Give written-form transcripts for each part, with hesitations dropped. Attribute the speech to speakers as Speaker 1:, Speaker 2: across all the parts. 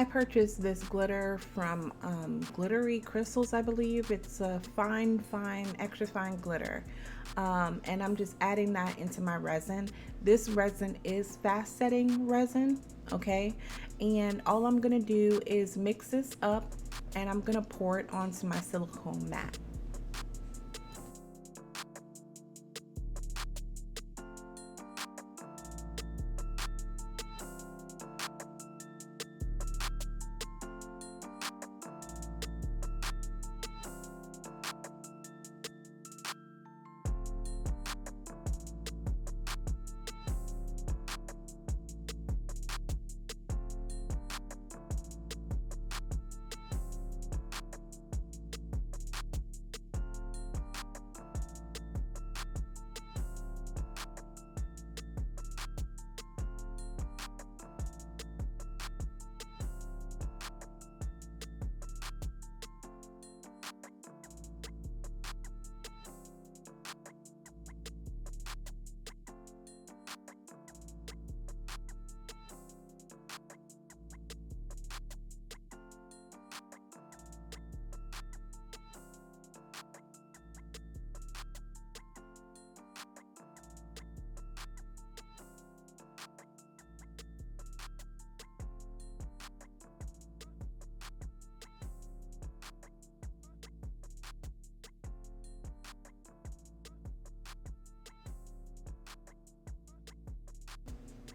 Speaker 1: I purchased this glitter from Glittery Crystals, I believe. It's a extra fine glitter. And I'm just adding that into my resin. This resin is fast setting resin, okay? And all I'm gonna do is mix this up and I'm gonna pour it onto my silicone mat.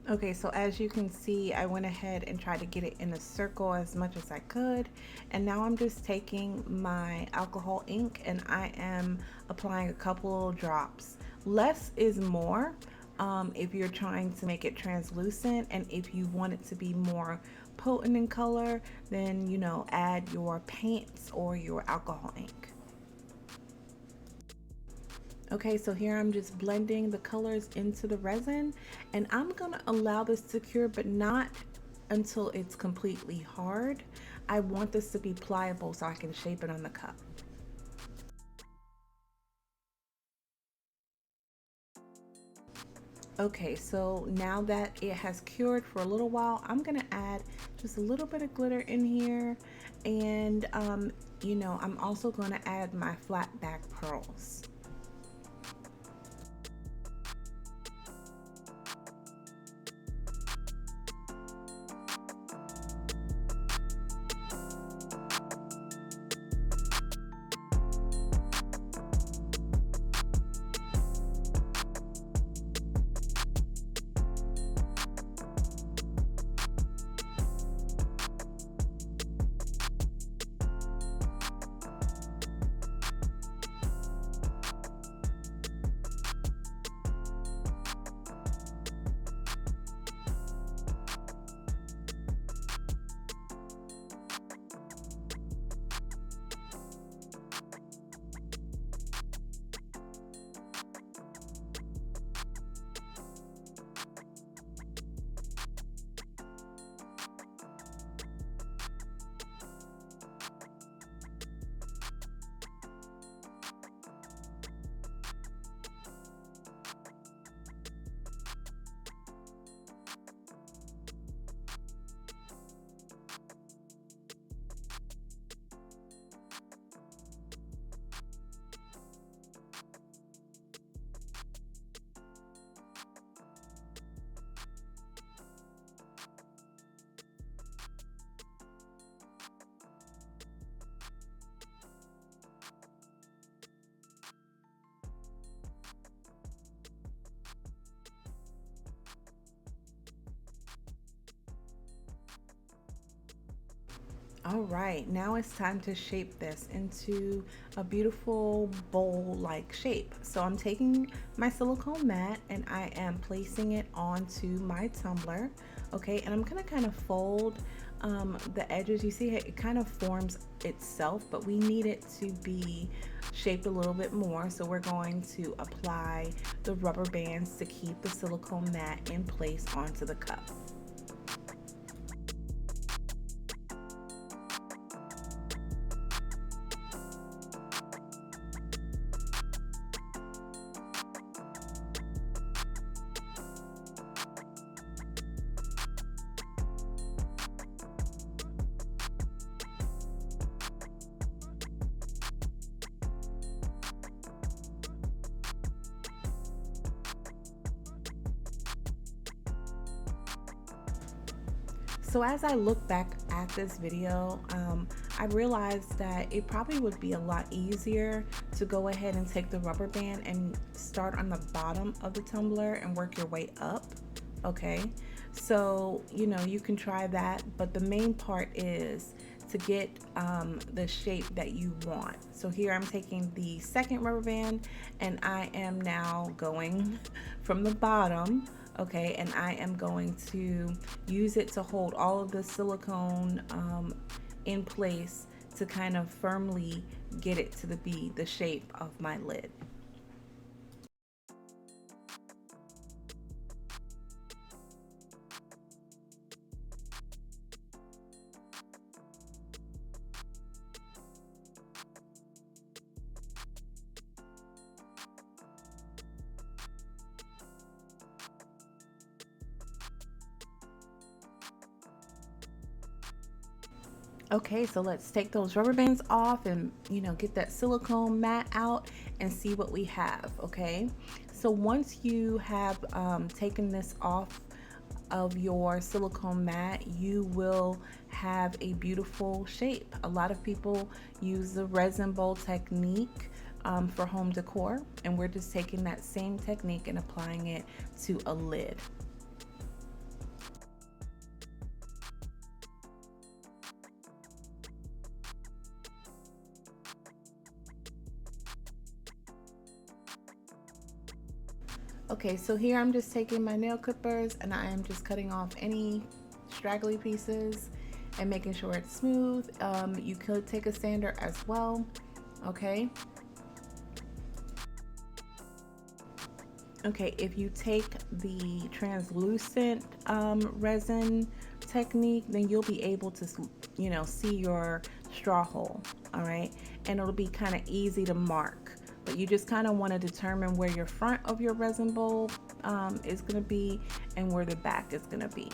Speaker 1: Okay, so as you can see, I went ahead and tried to get it in a circle as much as I could. And now I'm just taking my alcohol ink and I am applying a couple drops. Less is more if you're trying to make it translucent, and if you want it to be more potent in color, then add your paints or your alcohol ink. Okay, so here I'm just blending the colors into the resin, and I'm gonna allow this to cure, but not until it's completely hard. I want this to be pliable so I can shape it on the cup. Okay, so now that it has cured for a little while, I'm gonna add just a little bit of glitter in here, and I'm also gonna add my flat back pearls. All right, now it's time to shape this into a beautiful bowl-like shape. So I'm taking my silicone mat and I am placing it onto my tumbler, okay? And I'm gonna kind of fold the edges. You see it kind of forms itself, but we need it to be shaped a little bit more. So we're going to apply the rubber bands to keep the silicone mat in place onto the cup. So as I look back at this video, I realized that it probably would be a lot easier to go ahead and take the rubber band and start on the bottom of the tumbler and work your way up. Okay, so you can try that, but the main part is to get the shape that you want. So here I'm taking the second rubber band and I am now going from the bottom. Okay, and I am going to use it to hold all of the silicone in place to kind of firmly get it to be the shape of my lid. Okay, so let's take those rubber bands off and get that silicone mat out and see what we have. Okay, so once you have taken this off of your silicone mat, you will have a beautiful shape. A lot of people use the resin bowl technique for home decor, and we're just taking that same technique and applying it to a lid. Okay, so here I'm just taking my nail clippers and I am just cutting off any straggly pieces and making sure it's smooth. You could take a sander as well. Okay. Okay, if you take the translucent resin technique, then you'll be able to see your straw hole. All right, and it'll be kind of easy to mark. But you just kind of want to determine where your front of your resin bowl is going to be and where the back is going to be.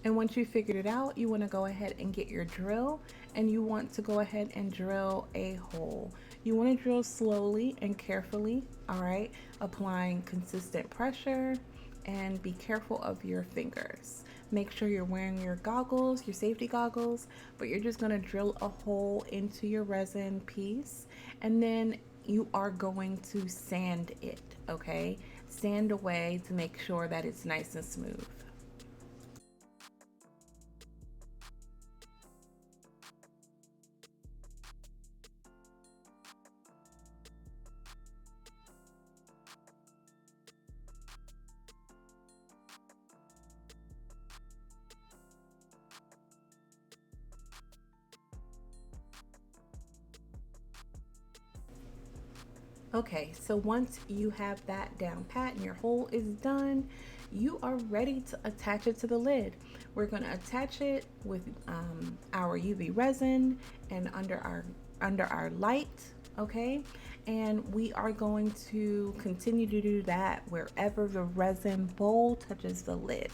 Speaker 1: And once you figured it out, you want to go ahead and get your drill and you want to go ahead and drill a hole. You want to drill slowly and carefully, all right? Applying consistent pressure and be careful of your fingers. Make sure you're wearing your goggles, your safety goggles, but you're just going to drill a hole into your resin piece and then you are going to sand it, okay? Sand away to make sure that it's nice and smooth. Okay, so once you have that down pat and your hole is done, you are ready to attach it to the lid. We're going to attach it with our UV resin and under our light, okay? And we are going to continue to do that wherever the resin bowl touches the lid.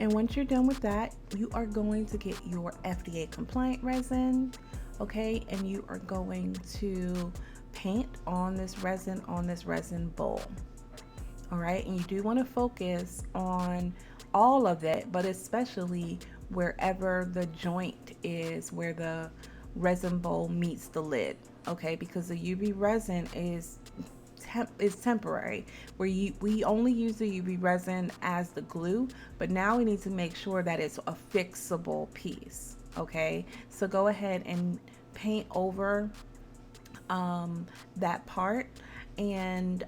Speaker 1: And once you're done with that, you are going to get your FDA compliant resin, okay? And you are going to paint on this resin bowl. All right, and you do want to focus on all of it, but especially wherever the joint is, where the resin bowl meets the lid, okay? Because the UV resin is temporary. We only use the UV resin as the glue, but now we need to make sure that it's a fixable piece, okay? So go ahead and paint over that part and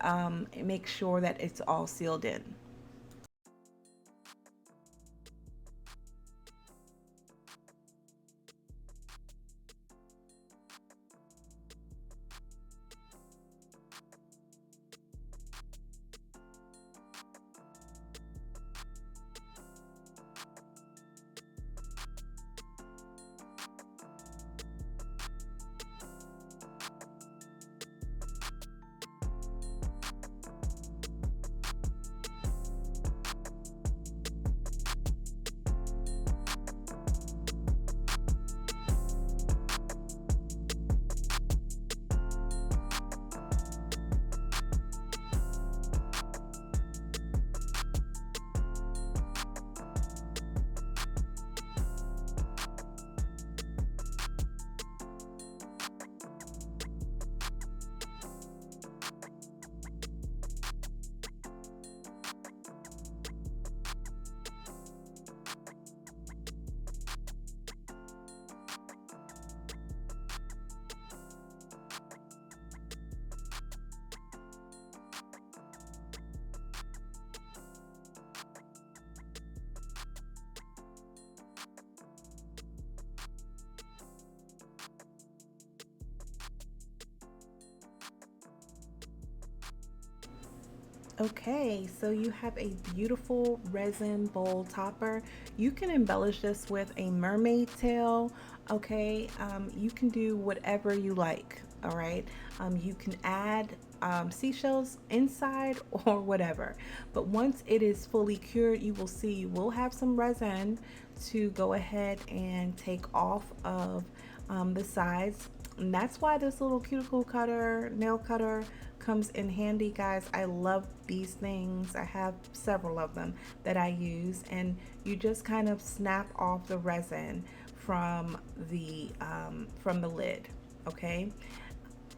Speaker 1: make sure that it's all sealed in. Okay, so you have a beautiful resin bowl topper. You can embellish this with a mermaid tail. Okay, you can do whatever you like. All right, you can add seashells inside or whatever. But once it is fully cured, you will see you will have some resin to go ahead and take off of the sides. And that's why this little cuticle cutter, nail cutter comes in handy, guys. I love these things. I have several of them that I use, and you just kind of snap off the resin from the lid, okay?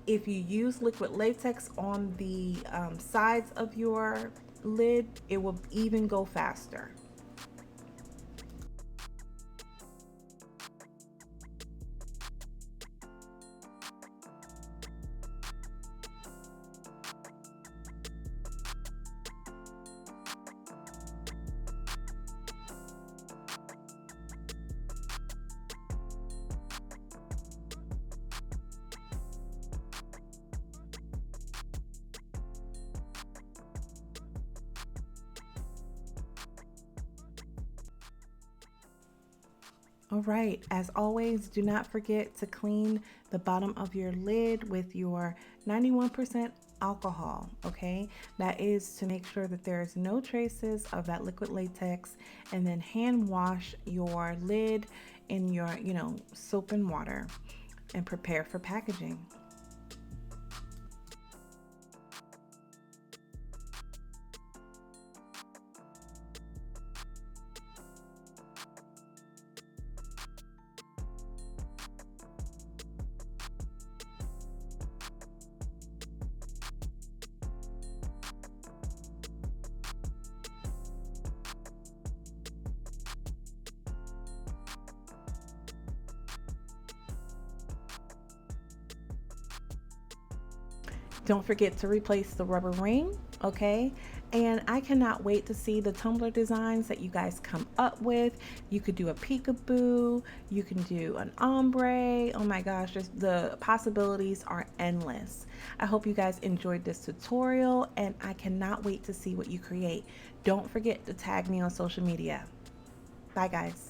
Speaker 1: If you use liquid latex on the sides of your lid, it will even go faster. All right, as always, do not forget to clean the bottom of your lid with your 91% alcohol, okay? That is to make sure that there's no traces of that liquid latex, and then hand wash your lid in your, soap and water and prepare for packaging. Don't forget to replace the rubber ring, okay? And I cannot wait to see the tumbler designs that you guys come up with. You could do a peekaboo, you can do an ombre. Oh my gosh, just the possibilities are endless. I hope you guys enjoyed this tutorial, and I cannot wait to see what you create. Don't forget to tag me on social media. Bye guys.